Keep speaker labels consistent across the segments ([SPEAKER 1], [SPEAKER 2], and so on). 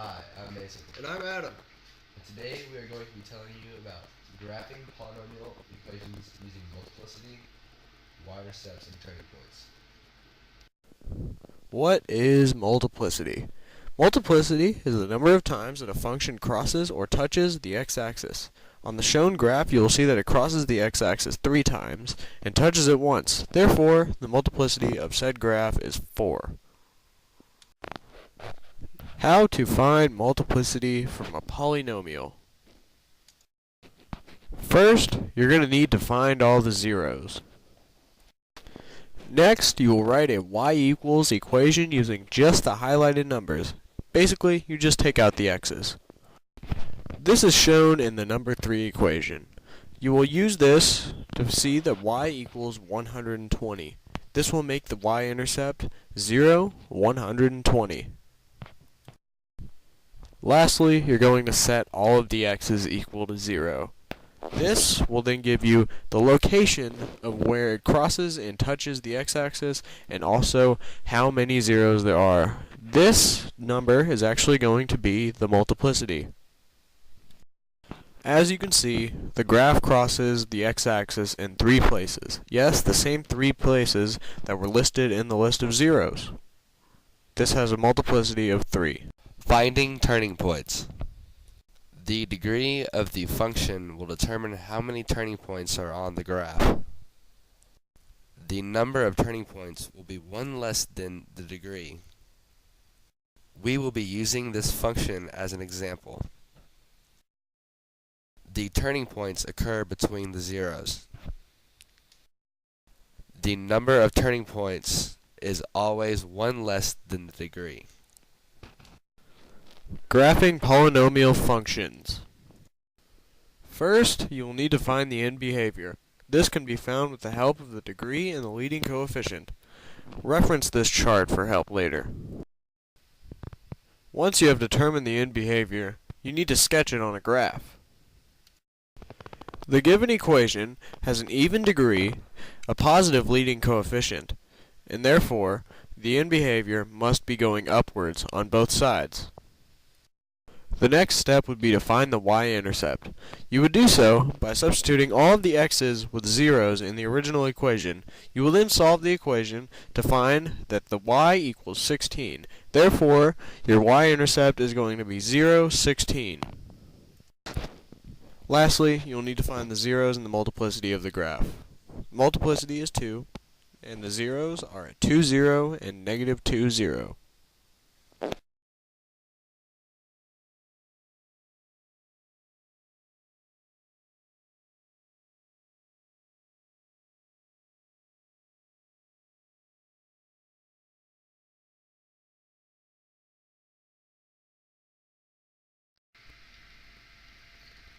[SPEAKER 1] Hi, I'm Mason.
[SPEAKER 2] And I'm Adam.
[SPEAKER 1] And today we are going to be telling you about graphing polynomial equations using multiplicity, y-intercepts, and turning points.
[SPEAKER 2] What is multiplicity? Multiplicity is the number of times that a function crosses or touches the x-axis. On the shown graph, you will see that it crosses the x-axis 3 times and touches it once. Therefore, the multiplicity of said graph is 4. How to find multiplicity from a polynomial. First, you're going to need to find all the zeros. Next, you will write a y equals equation using just the highlighted numbers. Basically, you just take out the x's. This is shown in the number 3 equation. You will use this to see that y equals 120. This will make the y-intercept 0, 120. Lastly, you're going to set all of the x's equal to 0. This will then give you the location of where it crosses and touches the x-axis and also how many zeros there are. This number is actually going to be the multiplicity. As you can see, the graph crosses the x-axis in 3 places. Yes, the same 3 places that were listed in the list of zeros. This has a multiplicity of 3.
[SPEAKER 1] Finding turning points. The degree of the function will determine how many turning points are on the graph. The number of turning points will be 1 less than the degree. We will be using this function as an example. The turning points occur between the zeros. The number of turning points is always 1 less than the degree.
[SPEAKER 2] Graphing polynomial functions. First, you will need to find the end behavior. This can be found with the help of the degree and the leading coefficient. Reference this chart for help later. Once you have determined the end behavior, you need to sketch it on a graph. The given equation has an even degree, a positive leading coefficient, and therefore, the end behavior must be going upwards on both sides. The next step would be to find the y-intercept. You would do so by substituting all of the x's with zeros in the original equation. You will then solve the equation to find that the y equals 16. Therefore, your y-intercept is going to be 0, 16. Lastly, you'll need to find the zeros in the multiplicity of the graph. Multiplicity is 2, and the zeros are at 2, 0, and negative 2, 0.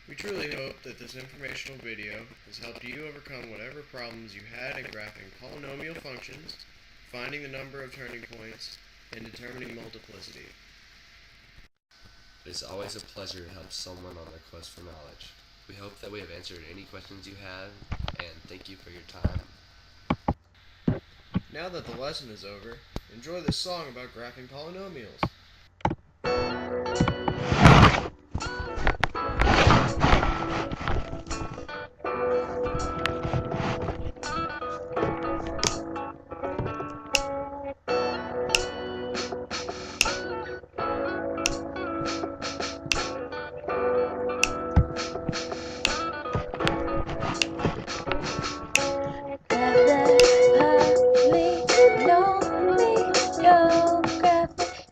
[SPEAKER 2] We truly hope that this informational video has helped you overcome whatever problems you had in graphing polynomial functions, finding the number of turning points, and determining multiplicity.
[SPEAKER 1] It is always a pleasure to help someone on their quest for knowledge. We hope that we have answered any questions you have, and thank you for your time.
[SPEAKER 2] Now that the lesson is over, enjoy this song about graphing polynomials.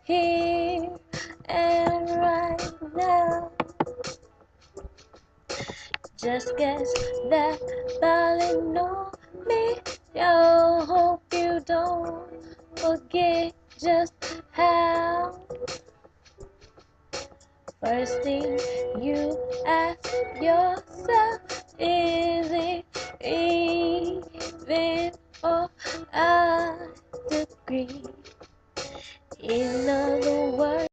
[SPEAKER 3] Here and right now, just guess that polynomial. Hope you don't forget just how. First thing you ask yourself is